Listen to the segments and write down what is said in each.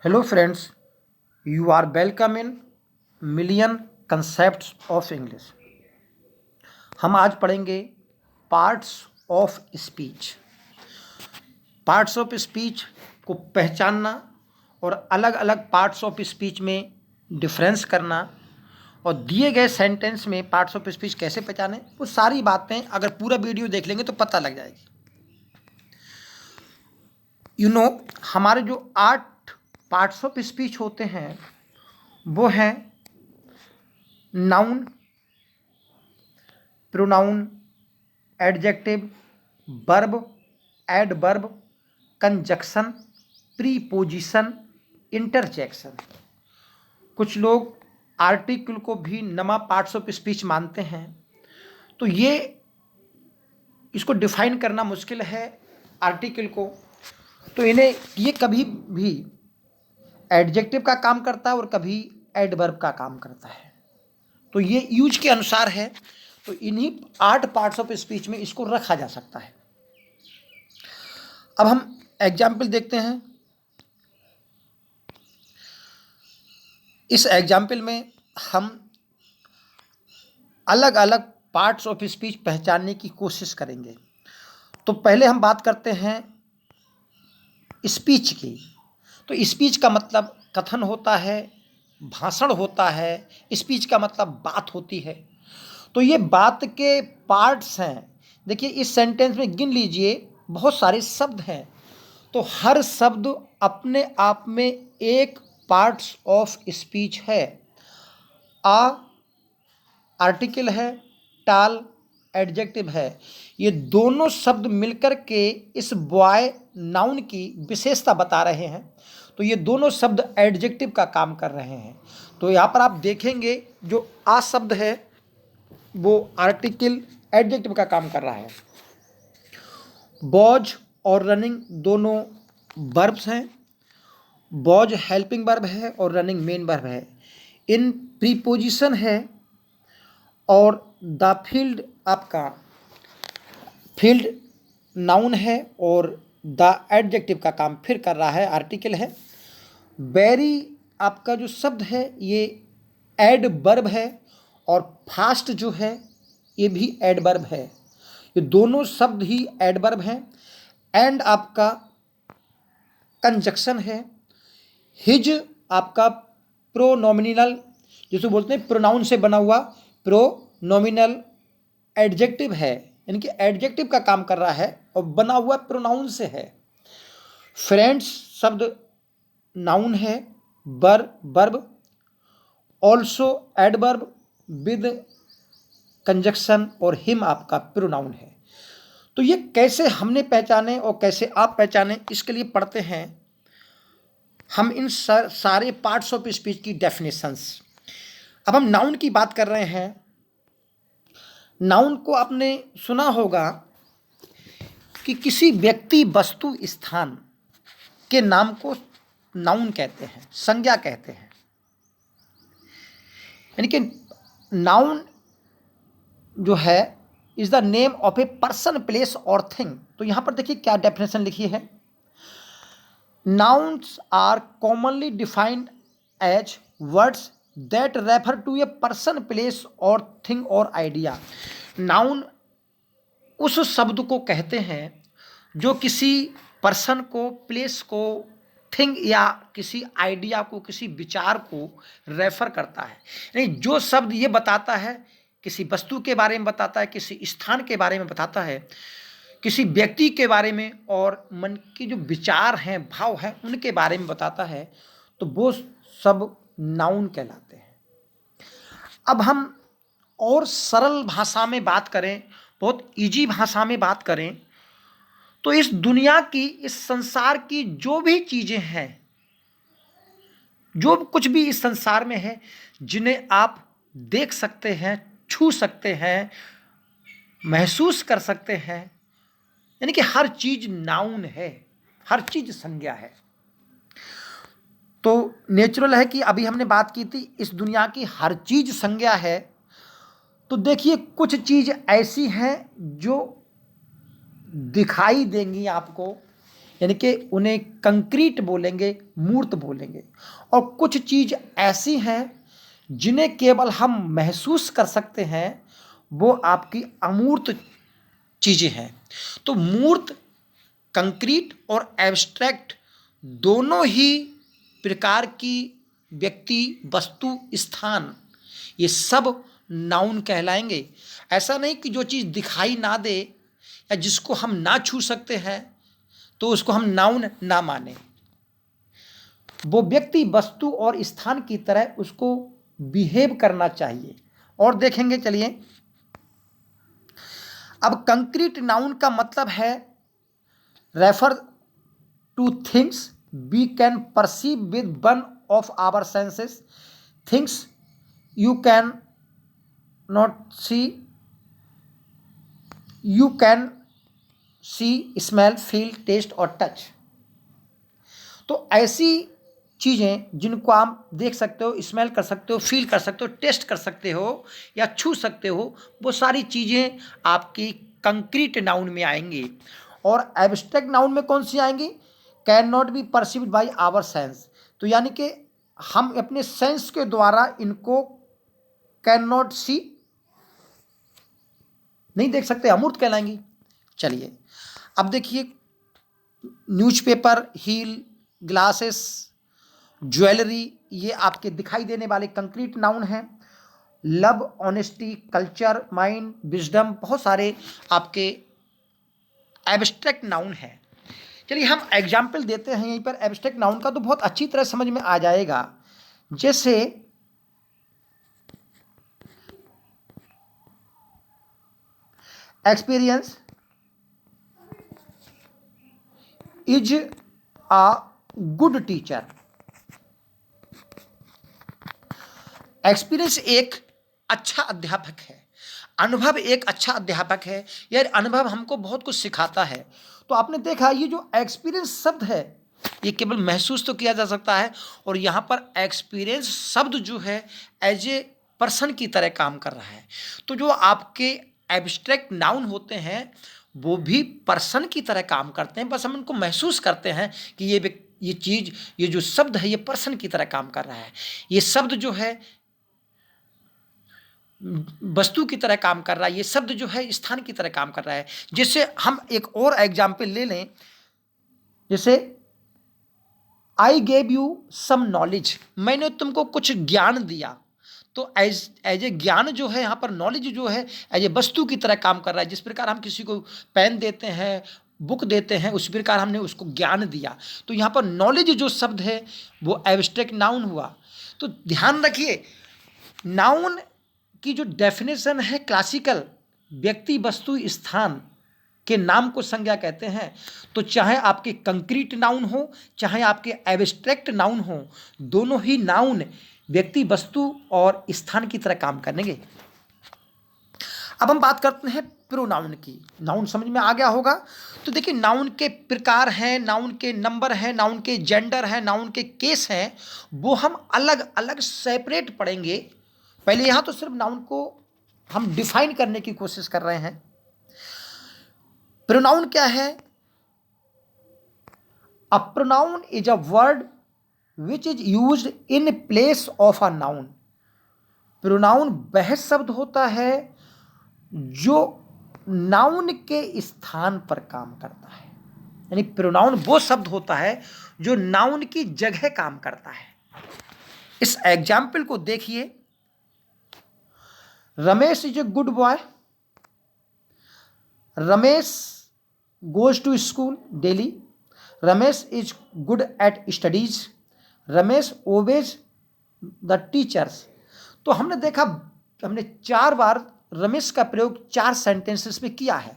Hello friends, you are welcome in Million Concepts of English। हम आज पढ़ेंगे parts of speech. Parts of speech को पहचानना और अलग अलग पार्ट्स ऑफ स्पीच में डिफरेंस करना और दिए गए सेंटेंस में पार्ट्स ऑफ स्पीच कैसे पहचानें, वो सारी बातें अगर पूरा वीडियो देख लेंगे तो पता लग जाएगी। हमारे जो 8 पार्ट्स ऑफ स्पीच होते हैं वो हैं noun, pronoun, adjective, verb, adverb, conjunction, preposition, interjection. कुछ लोग आर्टिकल को भी नमा पार्ट्स ऑफ स्पीच मानते हैं, तो इसको डिफाइन करना मुश्किल है आर्टिकल को। तो इन्हें ये कभी भी एडजेक्टिव का काम करता है और कभी एडवर्ब का काम करता है, तो ये यूज के अनुसार है। तो इन्हीं 8 पार्ट्स ऑफ स्पीच में इसको रखा जा सकता है। अब हम एग्जाम्पल देखते हैं। इस एग्जाम्पल में हम अलग अलग पार्ट्स ऑफ स्पीच पहचानने की कोशिश करेंगे। तो पहले हम बात करते हैं स्पीच की। तो स्पीच का मतलब कथन होता है, भाषण होता है। स्पीच का मतलब बात होती है। तो ये बात के पार्ट्स हैं। देखिए इस सेंटेंस में गिन लीजिए, बहुत सारे शब्द हैं, तो हर शब्द अपने आप में एक पार्ट्स ऑफ स्पीच है। आ आर्टिकल है, टाल एडजेक्टिव है। ये दोनों शब्द मिलकर के इस बॉय नाउन की विशेषता बता रहे हैं। तो ये दोनों शब्द एडजेक्टिव का काम कर रहे हैं। तो यहाँ पर आप देखेंगे जो आ शब्द है वो आर्टिकल एडजेक्टिव का काम कर रहा है। वॉज और रनिंग दोनों वर्ब्स हैं। वॉज हेल्पिंग वर्ब है और रनिंग मेन वर्ब है। इन प्रीपोजिशन है और द फील्ड आपका फील्ड नाउन है और द एडजेक्टिव का काम फिर कर रहा है, आर्टिकल है। वेरी आपका जो शब्द है ये एडवर्ब है और फास्ट जो है ये भी एडवर्ब है। ये दोनों शब्द ही एडवर्ब हैं। एंड आपका कंजक्शन है। हिज आपका प्रोनोमिनल, जिसे बोलते हैं प्रोनाउन से बना हुआ प्रोनोमिनल एडजेक्टिव है, यानी कि एडजेक्टिव का काम कर रहा है और बना हुआ प्रोनाउन से है। फ्रेंड्स शब्द नाउन है, verb, also adverb with conjunction और हिम आपका प्रोनाउन है। तो ये कैसे हमने पहचाने और कैसे आप पहचाने, इसके लिए पढ़ते हैं हम इन सारे पार्ट्स ऑफ स्पीच की डेफिनेशंस। अब हम नाउन की बात कर रहे हैं। नाउन को आपने सुना होगा कि किसी व्यक्ति, वस्तु, स्थान के नाम को नाउन कहते हैं, संज्ञा कहते हैं। यानी कि नाउन जो है is the name of a person, place और थिंग। तो यहां पर देखिए क्या डेफिनेशन लिखी है। Nouns are commonly defined as words that refer to a person, place और थिंग और आइडिया। नाउन उस शब्द को कहते हैं जो किसी पर्सन को, प्लेस को, थिंग या किसी आइडिया को, किसी विचार को रेफर करता है। यानी जो शब्द ये बताता है, किसी वस्तु के बारे में बताता है, किसी स्थान के बारे में बताता है, किसी व्यक्ति के बारे में और मन की जो विचार हैं, भाव हैं, उनके बारे में बताता है, तो वो सब नाउन कहलाते हैं। अब हम और सरल भाषा में बात करें, बहुत इजी भाषा में बात करें, तो इस दुनिया की, इस संसार की जो भी चीज़ें हैं, जो कुछ भी इस संसार में है, जिन्हें आप देख सकते हैं, छू सकते हैं, महसूस कर सकते हैं, यानी कि हर चीज नाउन है, हर चीज संज्ञा है। तो नेचुरल है कि अभी हमने बात की थी इस दुनिया की हर चीज संज्ञा है। तो देखिए कुछ चीज ऐसी हैं जो दिखाई देंगी आपको, यानी कि उन्हें कंक्रीट बोलेंगे, मूर्त बोलेंगे। और कुछ चीज़ ऐसी हैं जिन्हें केवल हम महसूस कर सकते हैं, वो आपकी अमूर्त चीज़ें हैं। तो मूर्त, कंक्रीट और एब्स्ट्रैक्ट दोनों ही प्रकार की व्यक्ति, वस्तु, स्थान, ये सब नाउन कहलाएंगे। ऐसा नहीं कि जो चीज़ दिखाई ना दे या जिसको हम ना छू सकते हैं तो उसको हम नाउन ना माने। वो व्यक्ति, वस्तु और स्थान की तरह उसको बिहेव करना चाहिए। और देखेंगे, चलिए। अब कंक्रीट नाउन का मतलब है refer to things we can perceive with one of our senses, things you can not see, you can see, smell, feel, taste और टच। तो ऐसी चीज़ें जिनको आप देख सकते हो, स्मेल कर सकते हो, फील कर सकते हो, टेस्ट कर सकते हो या छू सकते हो, वो सारी चीज़ें आपकी कंक्रीट नाउन में आएंगी। और एब्स्ट्रैक्ट नाउन में कौन सी आएंगी? Can not be perceived by our sense. तो यानी कि हम अपने सेंस के द्वारा इनको कैन नॉट सी, नहीं देख सकते, अमूर्त कहलाएंगी। चलिए अब देखिए, न्यूज़पेपर, हील, ग्लासेस, ज्वेलरी, ये आपके दिखाई देने वाले कंक्रीट नाउन हैं। Love, honesty, culture, mind, wisdom, बहुत सारे आपके एब्स्ट्रैक्ट नाउन हैं। चलिए हम एग्जाम्पल देते हैं यहीं पर एब्स्ट्रैक्ट नाउन का, तो बहुत अच्छी तरह समझ में आ जाएगा। जैसे experience is a good teacher. Experience एक अच्छा अध्यापक है, अनुभव एक अच्छा अध्यापक है। यार अनुभव हमको बहुत कुछ सिखाता है। तो आपने देखा ये जो एक्सपीरियंस शब्द है ये केवल महसूस तो किया जा सकता है, और यहाँ पर एक्सपीरियंस शब्द जो है एज ए पर्सन की तरह काम कर रहा है। तो जो आपके एब्स्ट्रैक्ट नाउन होते हैं वो भी पर्सन की तरह काम करते हैं, बस हम उनको महसूस करते हैं कि ये चीज़, ये जो शब्द है ये पर्सन की तरह काम कर रहा है। ये शब्द जो है वस्तु की तरह काम कर रहा है, ये शब्द जो है स्थान की तरह काम कर रहा है। जैसे हम एक और एग्जाम्पल ले लें, जैसे I gave you some knowledge, मैंने तुमको कुछ ज्ञान दिया। तो एज ए ज्ञान जो है यहाँ पर नॉलेज जो है एज ए वस्तु की तरह काम कर रहा है। जिस प्रकार हम किसी को पेन देते हैं, बुक देते हैं, उस प्रकार हमने उसको ज्ञान दिया। तो यहाँ पर नॉलेज जो शब्द है वो एब्स्ट्रैक्ट नाउन हुआ। तो ध्यान रखिए, नाउन की जो डेफिनेशन है क्लासिकल, व्यक्ति, वस्तु, स्थान के नाम को संज्ञा कहते हैं। तो चाहे आपके कंक्रीट नाउन हो, चाहे आपके एब्स्ट्रैक्ट नाउन हो, दोनों ही नाउन व्यक्ति, वस्तु और स्थान की तरह काम करेंगे। अब हम बात करते हैं प्रोनाउन की। नाउन समझ में आ गया होगा। तो देखिए नाउन के प्रकार हैं, नाउन के नंबर हैं, नाउन के जेंडर हैं, नाउन के केस हैं, वो हम अलग अलग सेपरेट पढ़ेंगे। पहले यहाँ तो सिर्फ नाउन को हम डिफाइन करने की कोशिश कर रहे हैं। प्रोनाउन क्या है? A pronoun is a word which is used in place of a noun. Pronoun वह शब्द होता है जो नाउन के स्थान पर काम करता है। यानी प्रोनाउन वो शब्द होता है जो नाउन की जगह काम करता है। इस एग्जाम्पल को देखिए, Ramesh is a good boy, Ramesh goes to school daily, Ramesh is good at studies, Ramesh obeys the teachers. तो हमने देखा, हमने 4 बार रमेश का प्रयोग 4 सेंटेंसेस में किया है।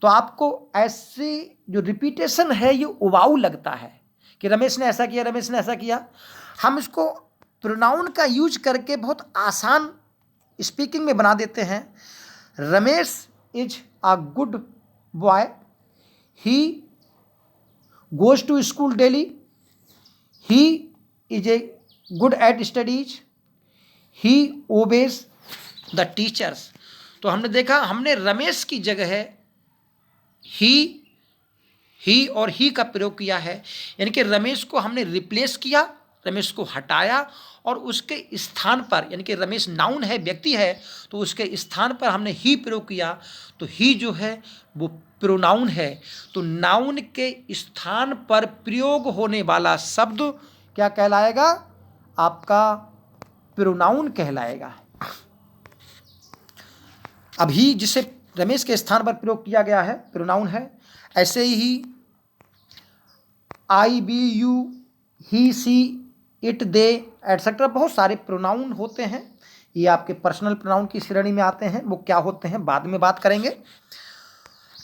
तो आपको ऐसी जो रिपीटेशन है ये उबाऊ लगता है कि रमेश ने ऐसा किया, रमेश ने ऐसा किया। हम इसको प्रोनाउन का यूज करके बहुत आसान स्पीकिंग में बना देते हैं। Ramesh is a good boy, he goes to school daily, he is a good at studies, he obeys the teachers. तो हमने देखा, हमने रमेश की जगह ही ही और ही का प्रयोग किया है, यानी कि रमेश को हमने रिप्लेस किया, रमेश को हटाया और उसके स्थान पर, यानी कि रमेश नाउन है, व्यक्ति है, तो उसके स्थान पर हमने ही प्रयोग किया, तो ही जो है वो प्रोनाउन है। तो नाउन के स्थान पर प्रयोग होने वाला शब्द क्या कहलाएगा? आपका प्रोनाउन कहलाएगा। अभी जिसे रमेश के स्थान पर प्रयोग किया गया है प्रोनाउन है। ऐसे ही I, we, you, he, she, it, they etcetera बहुत सारे प्रोनाउन होते हैं। ये आपके पर्सनल प्रोनाउन की श्रेणी में आते हैं। वो क्या होते हैं बाद में बात करेंगे।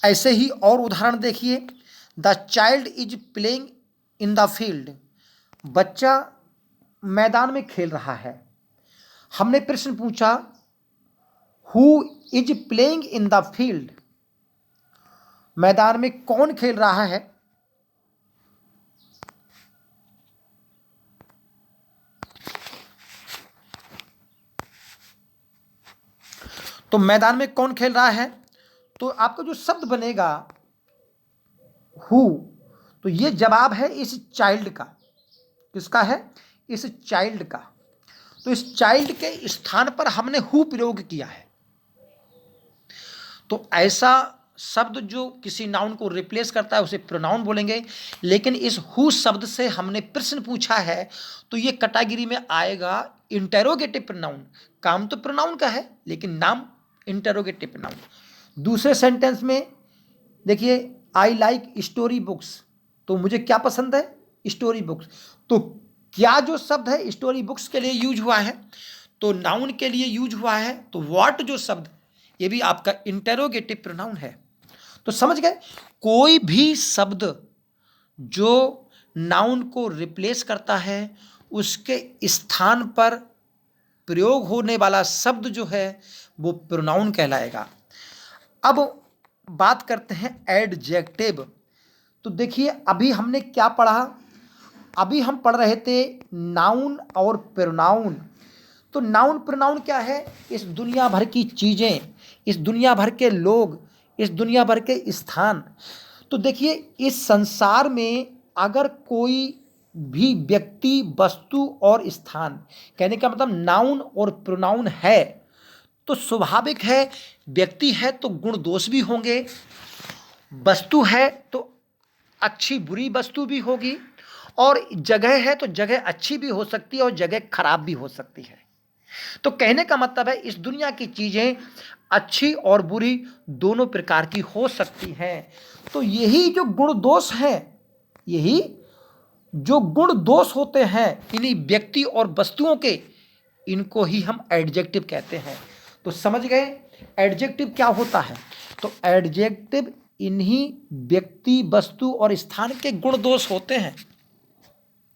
ऐसे ही और उदाहरण देखिए, the child is playing in the field, बच्चा मैदान में खेल रहा है। हमने प्रश्न पूछा who is playing in the field, मैदान में कौन खेल रहा है? तो मैदान में कौन खेल रहा है, तो आपका जो शब्द बनेगा हु, तो ये जवाब है इस चाइल्ड का। किसका है? इस चाइल्ड का। तो इस चाइल्ड के स्थान पर हमने हु प्रयोग किया है। तो ऐसा शब्द जो किसी नाउन को रिप्लेस करता है उसे प्रोनाउन बोलेंगे। लेकिन इस हु शब्द से हमने प्रश्न पूछा है तो ये कैटेगरी में आएगा इंटेरोगेटिव प्रोनाउन। काम तो प्रोनाउन का है लेकिन नाम इंटेरोगेटिव प्रोनाउन। दूसरे सेंटेंस में देखिए, आई लाइक स्टोरी बुक्स, तो मुझे क्या पसंद है? Story books. तो क्या जो शब्द है स्टोरी बुक्स के लिए यूज हुआ है, तो नाउन के लिए यूज हुआ है। तो व्हाट जो शब्द, ये भी आपका इंटेरोगेटिव प्रोनाउन है। तो समझ गए, कोई भी शब्द जो नाउन को रिप्लेस करता है उसके स्थान पर प्रयोग होने वाला शब्द जो है वो प्रोनाउन कहलाएगा। अब बात करते हैं एडजेक्टिव। तो देखिए अभी हमने क्या पढ़ा, अभी हम पढ़ रहे थे नाउन और प्रोनाउन। तो नाउन प्रोनाउन क्या है? इस दुनिया भर की चीज़ें, इस दुनिया भर के लोग, इस दुनिया भर के स्थान। तो देखिए इस संसार में अगर कोई भी व्यक्ति, वस्तु और स्थान, कहने का मतलब नाउन और प्रोनाउन है, तो स्वाभाविक है व्यक्ति है तो गुण दोष भी होंगे, वस्तु है तो अच्छी बुरी वस्तु भी होगी, और जगह है तो जगह अच्छी भी हो सकती है और जगह खराब भी हो सकती है। तो कहने का मतलब है इस दुनिया की चीजें अच्छी और बुरी दोनों प्रकार की हो सकती हैं। तो यही जो गुण दोष हैं, यही जो गुण दोष होते हैं इन्हीं व्यक्ति और वस्तुओं के, इनको ही हम एडजेक्टिव कहते हैं। तो समझ गए एडजेक्टिव क्या होता है? तो एडजेक्टिव इन्हीं व्यक्ति, वस्तु और स्थान के गुण दोष होते हैं।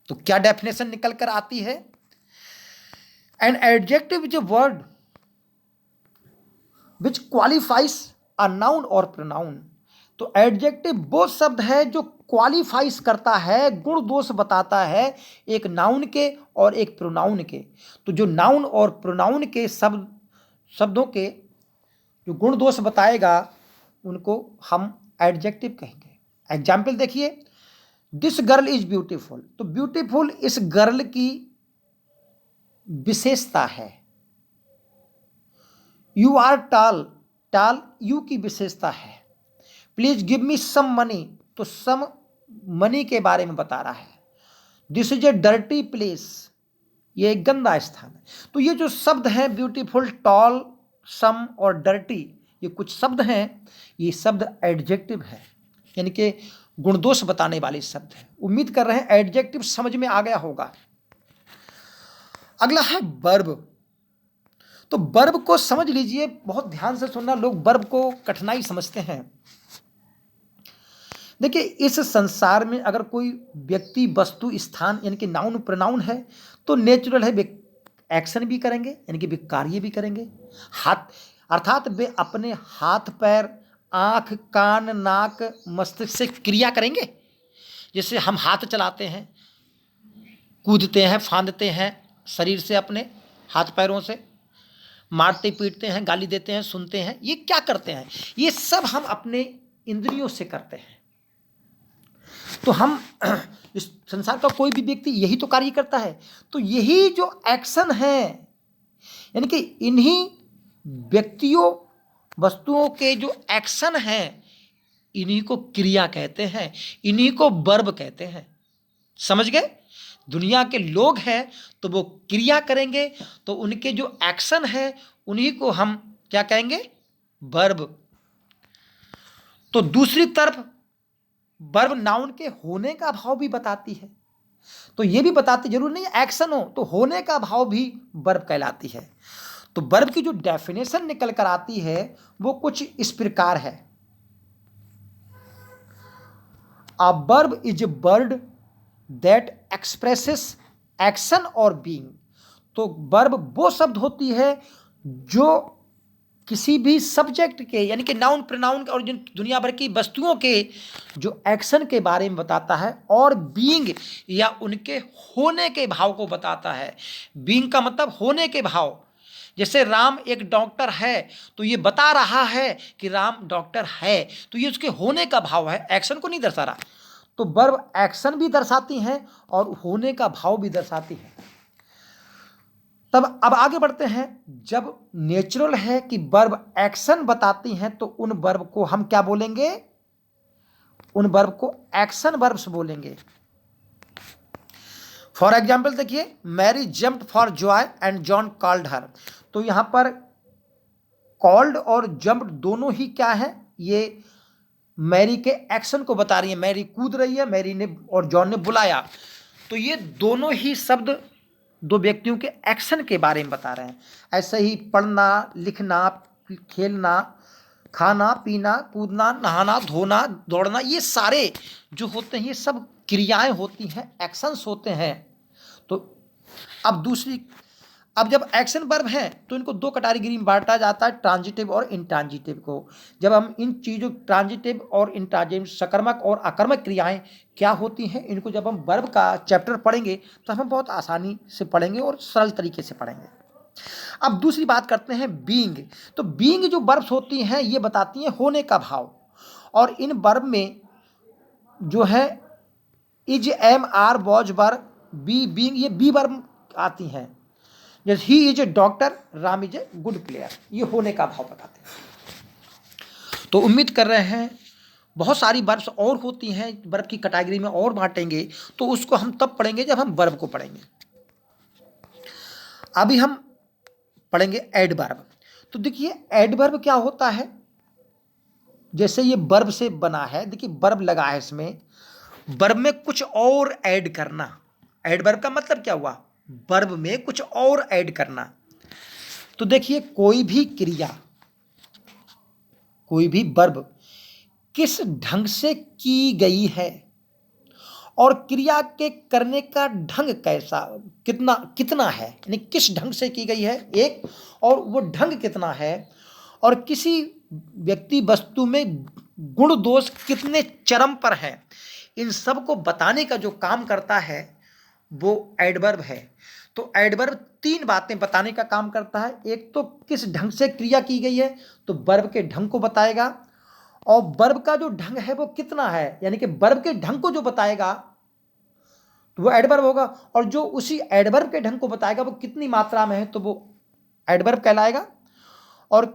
तो क्या डेफिनेशन निकल कर आती है? An adjective is a word which qualifies a noun और प्रोनाउन। तो एडजेक्टिव वो शब्द है जो क्वालिफाइज करता है, गुण दोष बताता है एक नाउन के और एक प्रोनाउन के। तो जो नाउन और प्रोनाउन के शब्दों के जो गुण दोष बताएगा उनको हम एडजेक्टिव कहेंगे। एग्जाम्पल देखिए, दिस गर्ल इज ब्यूटीफुल। तो ब्यूटीफुल इस गर्ल की विशेषता है। You are tall, tall you की विशेषता है। Please give me some money, तो सम मनी के बारे में बता रहा है। This is a dirty place, ये एक गंदा स्थान है। तो ये जो शब्द हैं ब्यूटीफुल, टॉल, सम और डर्टी, ये कुछ शब्द हैं, ये शब्द एडजेक्टिव है, यानी कि गुणदोष बताने वाले शब्द हैं। उम्मीद कर रहे हैं एडजेक्टिव समझ में आ गया होगा। अगला है वर्ब। तो वर्ब को समझ लीजिए, बहुत ध्यान से सुनना, लोग वर्ब को कठिनाई समझते हैं। देखिए इस संसार में अगर कोई व्यक्ति, वस्तु, स्थान यानी कि नाउन प्रोनाउन है तो नेचुरल है वे एक्शन भी करेंगे, यानी कि वे कार्य भी करेंगे। हाथ अर्थात वे अपने हाथ पैर, आँख, कान, नाक, मस्तिष्क से क्रिया करेंगे। जैसे हम हाथ चलाते हैं, कूदते हैं, फांदते हैं शरीर से, अपने हाथ पैरों से मारते पीटते हैं, गाली देते हैं, सुनते हैं, ये क्या करते हैं? ये सब हम अपने इंद्रियों से करते हैं। तो हम इस संसार का कोई भी व्यक्ति यही तो कार्य करता है। तो यही जो एक्शन है, यानी कि इन्हीं व्यक्तियों वस्तुओं के जो एक्शन हैं, इन्हीं को क्रिया कहते हैं, इन्हीं को वर्ब कहते हैं। समझ गए? दुनिया के लोग हैं तो वो क्रिया करेंगे, तो उनके जो एक्शन है उन्हीं को हम क्या कहेंगे? वर्ब। तो दूसरी तरफ वर्ब नाउन के होने का भाव भी बताती है। तो ये भी बताती, जरूर नहीं एक्शन हो तो होने का भाव भी वर्ब कहलाती है। तो वर्ब की जो डेफिनेशन निकल कर आती है वो कुछ इस प्रकार है। A verb is a word that expresses action or being। तो वर्ब वो शब्द होती है जो किसी भी सब्जेक्ट के, यानी कि नाउन प्रोनाउन और जिन दुनिया भर की वस्तुओं के जो एक्शन के बारे में बताता है, और बीइंग या उनके होने के भाव को बताता है। बीइंग का मतलब होने के भाव। जैसे राम एक डॉक्टर है तो ये बता रहा है कि राम डॉक्टर है, तो ये उसके होने का भाव है, एक्शन को नहीं दर्शा रहा। तो वर्ब एक्शन भी दर्शाती हैं और होने का भाव भी दर्शाती हैं। तब अब आगे बढ़ते हैं। जब नेचुरल है कि वर्ब एक्शन बताती हैं तो उन वर्ब को हम क्या बोलेंगे? उन वर्ब को एक्शन वर्ब्स बोलेंगे। फॉर एग्जाम्पल देखिए, Mary jumped for joy and John called her. तो यहां पर कॉल्ड और जम्प्ड दोनों ही क्या है? ये मैरी के एक्शन को बता रही है। मैरी कूद रही है, मैरी ने और जॉन ने बुलाया। तो ये दोनों ही शब्द दो व्यक्तियों के एक्शन के बारे में बता रहे हैं। ऐसे ही पढ़ना, लिखना, खेलना, खाना, पीना, कूदना, नहाना, धोना, दौड़ना, ये सारे जो होते हैं ये सब क्रियाएं होती हैं, एक्शंस होते हैं। तो अब जब एक्शन वर्ब हैं तो इनको दो कैटेगरी में बांटा जाता है, ट्रांजिटिव और इंट्रांजिटिव को। जब हम इन चीज़ों ट्रांजिटिव और इंट्रांजिटिव, सकर्मक और अकर्मक क्रियाएं क्या होती हैं, इनको जब हम वर्ब का चैप्टर पढ़ेंगे तो हम बहुत आसानी से पढ़ेंगे और सरल तरीके से पढ़ेंगे। अब दूसरी बात करते हैं बीइंग। तो बीइंग जो वर्ब्स होती हैं ये बताती हैं होने का भाव, और इन वर्ब में जो है is, am, are, was, were, be, being, ये बी वर्ब आती हैं। जैसे he is a doctor, Ram is a good player, ये होने का भाव बताते हैं। तो उम्मीद कर रहे हैं बहुत सारी वर्ब्स और होती हैं, वर्ब की कैटेगरी में और बांटेंगे, तो उसको हम तब पढ़ेंगे जब हम वर्ब को पढ़ेंगे। अभी हम पढ़ेंगे एडवर्ब। तो देखिए एडवर्ब क्या होता है। जैसे ये वर्ब से बना है, देखिए वर्ब लगा है, इसमें वर्ब में कुछ और ऐड करना। एडवर्ब का मतलब क्या हुआ? वर्ब में कुछ और ऐड करना। तो देखिए कोई भी क्रिया, कोई भी वर्ब किस ढंग से की गई है और क्रिया के करने का ढंग कैसा, कितना है, यानी किस ढंग से की गई है एक, और वो ढंग कितना है, और किसी व्यक्ति वस्तु में गुण दोष कितने चरम पर है, इन सब को बताने का जो काम करता है वो एडवर्ब है। तो एडवर्ब तीन बातें बताने का काम करता है। एक तो किस ढंग से क्रिया की गई है, तो वर्ब के ढंग को बताएगा, और वर्ब का जो ढंग है वो कितना है, यानी कि वर्ब के ढंग को जो बताएगा तो वो एडवर्ब होगा, और जो उसी एडवर्ब के ढंग को बताएगा वो कितनी मात्रा में है तो वो एडवर्ब कहलाएगा। और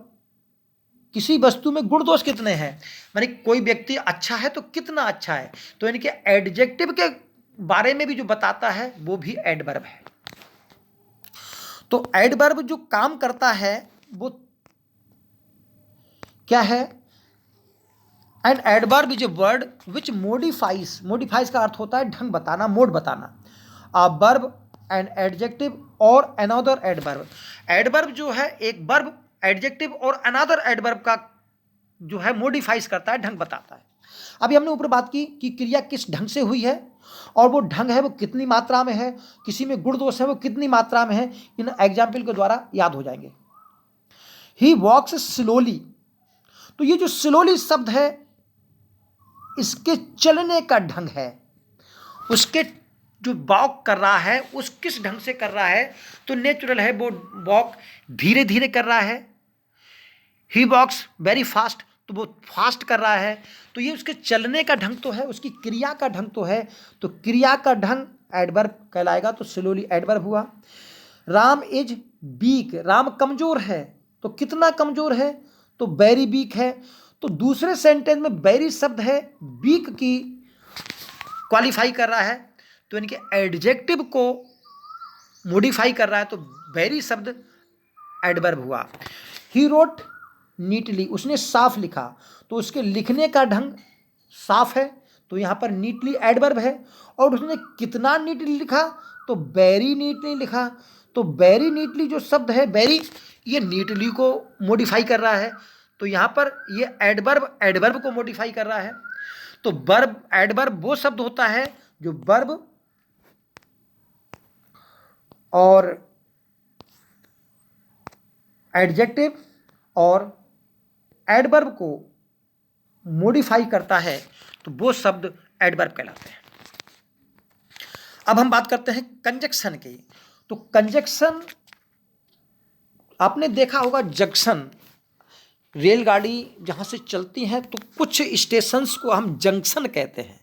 किसी वस्तु में गुण दोष कितने हैं, यानी कोई व्यक्ति अच्छा है तो कितना अच्छा है, तो यानी कि एडजेक्टिव के बारे में भी जो बताता है वो भी एडवर्ब है। तो एडवर्ब जो काम करता है वो क्या है? And adverb is a word which modifies का अर्थ होता है ढंग बताना, मोड बताना। अ वर्ब एंड एडजेक्टिव और अनदर एडवर्ब। एडवर्ब जो है एक वर्ब, एडजेक्टिव और अनदर एडवर्ब का जो है मोडिफाइज करता है, ढंग बताता है। अभी हमने ऊपर बात की कि क्रिया किस ढंग से हुई है और वो ढंग है वो कितनी मात्रा में है, किसी में गुण दोष है वो कितनी मात्रा में है, इन एग्जाम्पल के द्वारा याद हो जाएंगे। ही वॉक्स स्लोली। तो ये जो स्लोली शब्द है इसके चलने का ढंग है, उसके जो वॉक कर रहा है उस किस ढंग से कर रहा है, तो नेचुरल है वो वॉक धीरे धीरे कर रहा है। ही वॉक्स वेरी फास्ट, तो तो वो फास्ट कर रहा है, तो ये उसके चलने का ढंग तो है, उसकी क्रिया का ढंग तो है, तो क्रिया का ढंग एडवर्ब कहलाएगा, तो स्लोली एडवर्ब हुआ। राम इज वीक, राम कमजोर है, तो कितना कमजोर है, तो वेरी वीक है। तो दूसरे सेंटेंस में वेरी शब्द है, वीक की क्वालिफाई कर रहा है, तो इनके एडजेक्टिव को मॉडिफाई कर रहा है, तो वेरी शब्द एडवर्ब हुआ। ही रोट नीटली, उसने साफ लिखा, तो उसके लिखने का ढंग साफ है, तो यहाँ पर नीटली एडवर्ब है। और उसने कितना नीटली लिखा, तो वेरी नीटली लिखा, तो वेरी नीटली जो शब्द है वेरी, ये नीटली को मॉडिफाई कर रहा है, तो यहाँ पर ये एडवर्ब एडवर्ब को मॉडिफाई कर रहा है। तो वर्ब एडवर्ब वो शब्द होता है जो वर्ब और एडजेक्टिव और एडवर्ब को मॉडिफाई करता है, तो वो शब्द एडवर्ब कहलाते हैं। अब हम बात करते हैं कंजक्शन की। तो कंजक्शन, आपने देखा होगा जंक्शन, रेलगाड़ी जहाँ से चलती हैं तो कुछ स्टेशंस को हम जंक्शन कहते हैं।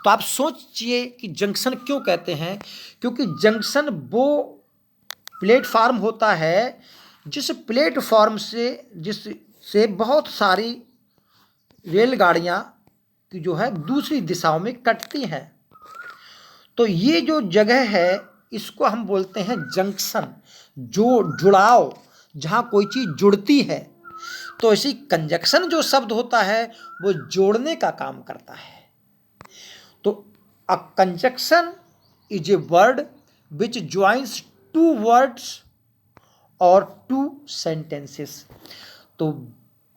तो आप सोचिए कि जंक्शन क्यों कहते हैं, क्योंकि जंक्शन वो प्लेटफार्म होता है जिस प्लेटफार्म से जिससे बहुत सारी रेलगाड़ियाँ की जो है दूसरी दिशाओं में कटती हैं। तो ये जो जगह है इसको हम बोलते हैं जंक्शन, जो जुड़ाव, जहाँ कोई चीज़ जुड़ती है। तो इसी कंजक्शन जो शब्द होता है वो जोड़ने का काम करता है। तो uh conjunction is a word which joins two words और टू सेंटेंसेस। तो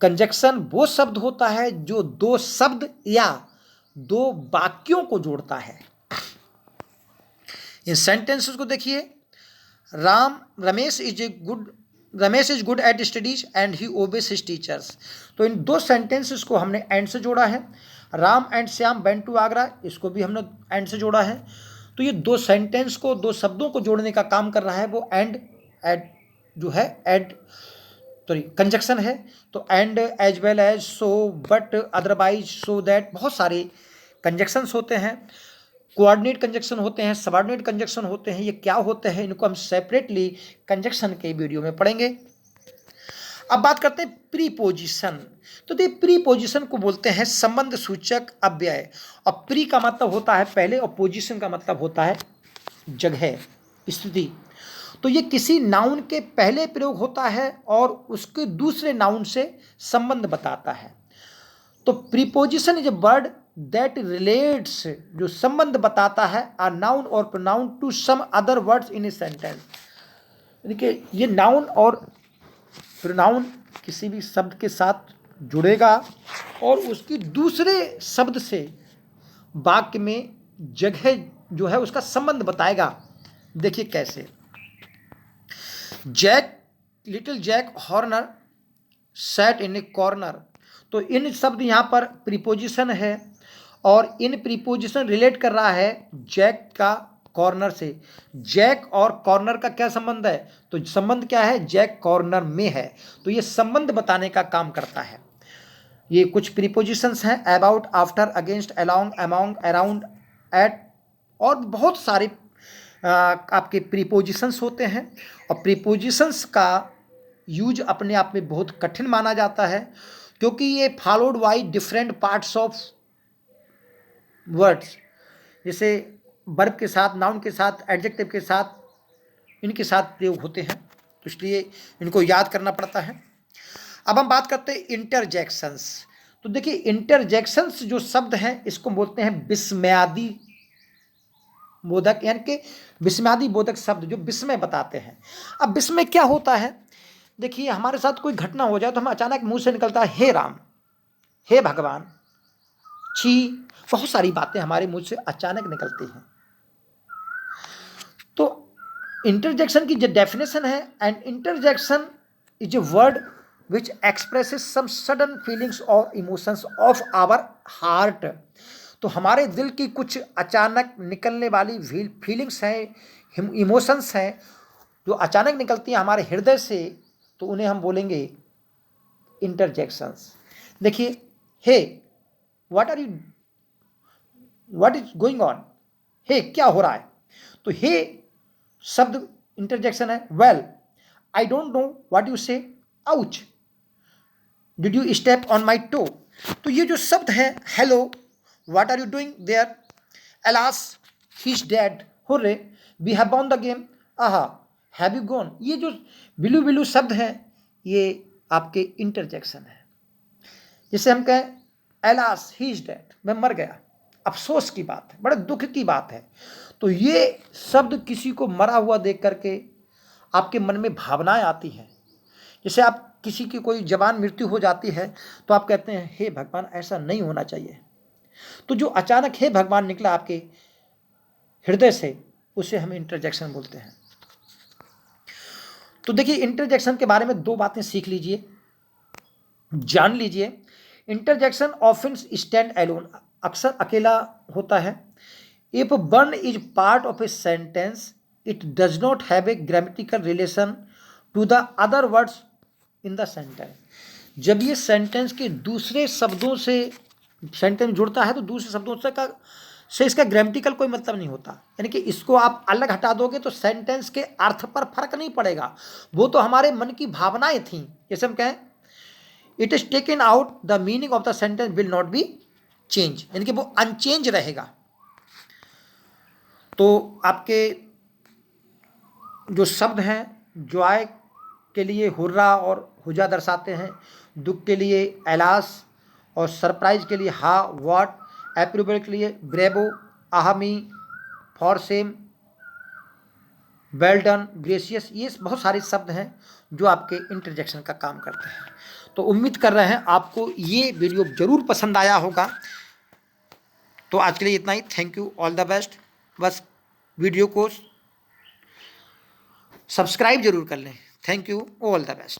कंजक्शन वो शब्द होता है जो दो शब्द या दो वाक्यों को जोड़ता है। इन सेंटेंसेस को देखिए, Ramesh is good at studies and he obeys his teachers. तो इन दो सेंटेंसेस को हमने एंड से जोड़ा है। Ram and Shyam went to Agra, इसको भी हमने एंड से जोड़ा है। तो ये दो सेंटेंस को, दो शब्दों को जोड़ने का काम कर रहा है वो एंड एड जो है एड सॉरी कंजक्शन है। तो and, as well as, so, but, otherwise, so that, बहुत सारे कंजक्शंस होते हैं। कोऑर्डिनेट कंजक्शन होते हैं, सबऑर्डिनेट कंजक्शन होते हैं। ये क्या होते हैं इनको हम सेपरेटली कंजक्शन के वीडियो में पढ़ेंगे। अब बात करते हैं प्रीपोजिशन। तो ये प्रीपोजिशन को बोलते हैं संबंध सूचक अव्यय। और प्री का मतलब होता है पहले और पोजीशन का मतलब होता है जगह, स्थिति। तो ये किसी नाउन के पहले प्रयोग होता है और उसके दूसरे नाउन से संबंध बताता है। तो preposition is a word that relates, जो संबंध बताता है, अ नाउन और pronoun to some other words in a sentence. देखिए ये नाउन और प्रोनाउन किसी भी शब्द के साथ जुड़ेगा और उसकी दूसरे शब्द से वाक्य में जगह जो है उसका संबंध बताएगा। देखिए कैसे, Jack, little Jack Horner sat in a corner. तो इन शब्द यहाँ पर प्रीपोजिशन है और इन प्रीपोजिशन रिलेट कर रहा है जैक का कॉर्नर से। जैक और कॉर्नर का क्या संबंध है, तो संबंध क्या है, जैक कॉर्नर में है। तो ये संबंध बताने का काम करता है। ये कुछ प्रीपोजिशंस हैं, about, after, against, along, among, around, at, और बहुत सारे आपके प्रीपोजिशंस होते हैं। और प्रीपोजिशंस का यूज अपने आप में बहुत कठिन माना जाता है क्योंकि ये followed by different parts of words, जैसे वर्ब के साथ, नाउन के साथ, एडजेक्टिव के साथ, इनके साथ प्रयोग होते हैं, तो इसलिए इनको याद करना पड़ता है। अब हम बात करते हैं इंटरजेक्शंस। तो देखिए इंटरजेक्शंस जो शब्द हैं इसको बोलते हैं विस्मयादि बोधक, यानी कि विस्मयादि बोधक शब्द जो विस्मय बताते हैं। अब विस्मय क्या होता है, देखिए हमारे साथ कोई घटना हो जाए तो हम अचानक मुंह से निकलता है हे राम, हे भगवान, छी, बहुत सारी बातें हमारे मुंह से अचानक निकलती हैं। तो इंटरजेक्शन की जो डेफिनेशन है, and interjection is a word which expresses some sudden feelings और इमोशंस ऑफ आवर हार्ट। तो हमारे दिल की कुछ अचानक निकलने वाली फीलिंग्स हैं, इमोशंस हैं जो अचानक निकलती हैं हमारे हृदय से, तो उन्हें हम बोलेंगे इंटरजेक्शंस। देखिए, hey what is going on, hey क्या हो रहा है। तो हे शब्द इंटरजेक्शन है। Well I don't know what you say, ouch, did you step on my toe. तो ये जो शब्द है, hello, what are you doing there, alas he is dead, hurray, we have won the game, aha, have you gone, ये जो बिलू बिलू शब्द है ये आपके इंटरजेक्शन है। जिसे हम कहें एलास ही इज डेड, मैं मर गया, अफसोस की बात है, बड़े दुख की बात है। तो ये शब्द किसी को मरा हुआ देख करके आपके मन में भावनाएं आती हैं। जैसे आप किसी की कोई जवान मृत्यु हो जाती है तो आप कहते हैं हे भगवान ऐसा नहीं होना चाहिए। तो जो अचानक हे भगवान निकला आपके हृदय से उसे हम इंटरजेक्शन बोलते हैं। तो देखिए, इंटरजेक्शन के बारे में दो बातें सीख लीजिए, जान लीजिए। इंटरजेक्शन ऑफन स्टैंड एलोन, अक्सर अकेला होता है। If one is part of a sentence it does not have a grammatical relation to the other words in the sentence. जब ये सेंटेंस के दूसरे शब्दों से सेंटेंस जुड़ता है तो दूसरे शब्दों से इसका ग्रामेटिकल कोई मतलब नहीं होता। यानी कि इसको आप अलग हटा दोगे तो सेंटेंस के अर्थ पर फर्क नहीं पड़ेगा, वो तो हमारे मन की भावनाएं थी। जैसे हम कहें it is taken out, the meaning of the sentence will not be change, यानी कि वो अनचेंज रहेगा। तो आपके जो शब्द हैं, जॉय के लिए हुर्रा और हुजा दर्शाते हैं, दुख के लिए एलास, और सरप्राइज के लिए हा व्हाट, अप्रूवल के लिए ब्रेवो, आहमी, for shame, well done, gracious. ये बहुत सारे शब्द हैं जो आपके इंटरजेक्शन का काम करते हैं। तो उम्मीद कर रहे हैं आपको ये वीडियो जरूर पसंद आया होगा। तो आज के लिए इतना ही, thank you, all the best. बस वीडियो को सब्सक्राइब जरूर कर लें। Thank you, all the best.